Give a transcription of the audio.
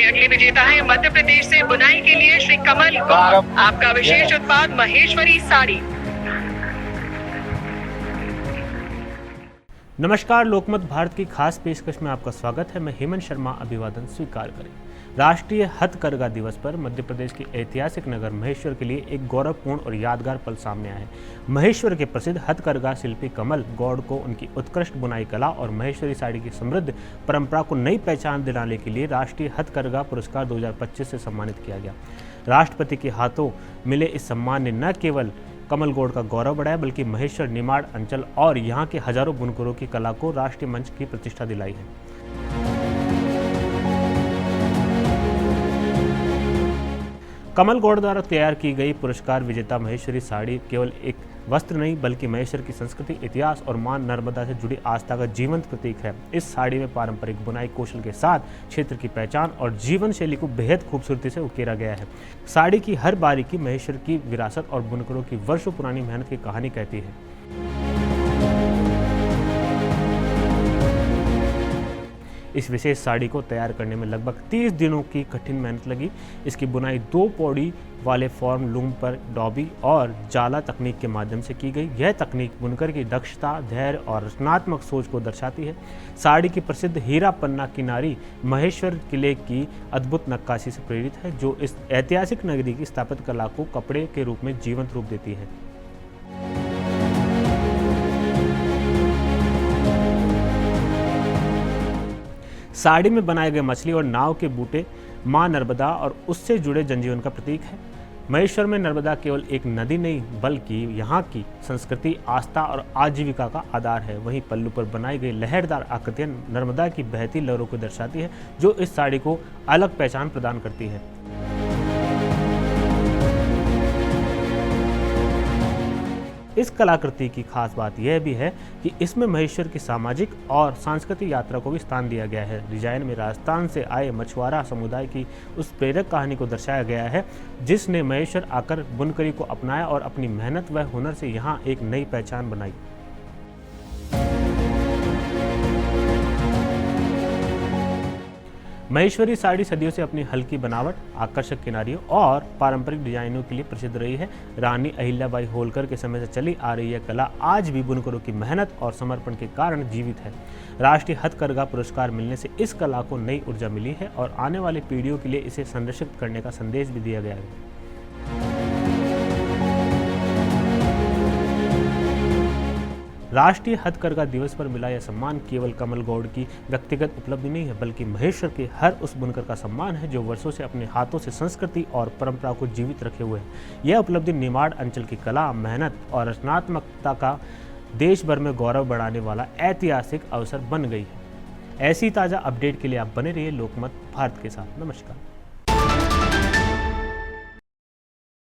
अगले विजेता है मध्य प्रदेश से बुनाई के लिए श्री कमल गौड़। आपका विशेष उत्पाद महेश्वरी साड़ी। नमस्कार, लोकमत भारत की खास पेशकश में आपका स्वागत है। मैं हेमंत शर्मा अभिवादन स्वीकार करें। राष्ट्रीय हथकरघा दिवस पर मध्य प्रदेश के ऐतिहासिक नगर महेश्वर के लिए एक गौरवपूर्ण और यादगार पल सामने आया है। महेश्वर के प्रसिद्ध हथकरघा शिल्पी कमल गौड़ को उनकी उत्कृष्ट बुनाई कला और महेश्वरी साड़ी की समृद्ध परंपरा को नई पहचान दिलाने के लिए राष्ट्रीय हथकरघा पुरस्कार 2025 से सम्मानित किया गया। राष्ट्रपति के हाथों मिले इस सम्मान ने न केवल कमल गौड़ का गौरव बढ़ाया, बल्कि महेश्वर, निमाड़ अंचल और यहाँ के हजारों बुनकरों की कला को राष्ट्रीय मंच की प्रतिष्ठा दिलाई है। कमल गौड़ द्वारा तैयार की गई पुरस्कार विजेता महेश्वरी साड़ी केवल एक वस्त्र नहीं, बल्कि महेश्वर की संस्कृति, इतिहास और मां नर्मदा से जुड़ी आस्था का जीवंत प्रतीक है। इस साड़ी में पारंपरिक बुनाई कौशल के साथ क्षेत्र की पहचान और जीवन शैली को बेहद खूबसूरती से उकेरा गया है। साड़ी की हर बारीकी महेश्वर की विरासत और बुनकरों की वर्षों पुरानी मेहनत की कहानी कहती है। इस विशेष साड़ी को तैयार करने में लगभग 30 दिनों की कठिन मेहनत लगी। इसकी बुनाई 2 पौड़ी वाले फॉर्म लूम पर डॉबी और जाला तकनीक के माध्यम से की गई। यह तकनीक बुनकर की दक्षता, धैर्य और रचनात्मक सोच को दर्शाती है। साड़ी की प्रसिद्ध हीरा पन्ना किनारी महेश्वर किले की अद्भुत नक्काशी से प्रेरित है, जो इस ऐतिहासिक नगरी की स्थापत्य कला को कपड़े के रूप में जीवंत रूप देती है। साड़ी में बनाए गए मछली और नाव के बूटे मां नर्मदा और उससे जुड़े जनजीवन का प्रतीक है। महेश्वर में नर्मदा केवल एक नदी नहीं, बल्कि यहाँ की संस्कृति, आस्था और आजीविका का आधार है। वहीं पल्लू पर बनाई गई लहरदार आकृतियां नर्मदा की बहती लहरों को दर्शाती है, जो इस साड़ी को अलग पहचान प्रदान करती है। इस कलाकृति की खास बात यह भी है कि इसमें महेश्वर की सामाजिक और सांस्कृतिक यात्रा को भी स्थान दिया गया है। डिजाइन में राजस्थान से आए मछुआरा समुदाय की उस प्रेरक कहानी को दर्शाया गया है, जिसने महेश्वर आकर बुनकरी को अपनाया और अपनी मेहनत व हुनर से यहाँ एक नई पहचान बनाई। महेश्वरी साड़ी सदियों से अपनी हल्की बनावट, आकर्षक किनारियों और पारंपरिक डिजाइनों के लिए प्रसिद्ध रही है। रानी अहिल्याबाई होलकर के समय से चली आ रही यह कला आज भी बुनकरों की मेहनत और समर्पण के कारण जीवित है। राष्ट्रीय हथकरघा पुरस्कार मिलने से इस कला को नई ऊर्जा मिली है और आने वाली पीढ़ियों के लिए इसे संरक्षित करने का संदेश भी दिया गया है। राष्ट्रीय हथकरघा दिवस पर मिला यह सम्मान केवल कमल गौड़ की व्यक्तिगत उपलब्धि नहीं है, बल्कि महेश्वर के हर उस बुनकर का सम्मान है जो वर्षों से अपने हाथों से संस्कृति और परंपरा को जीवित रखे हुए है। यह उपलब्धि निमाड़ अंचल की कला, मेहनत और रचनात्मकता का देश भर में गौरव बढ़ाने वाला ऐतिहासिक अवसर बन गई है। ऐसी ताज़ा अपडेट के लिए आप बने रहिए लोकमत भारत के साथ। नमस्कार।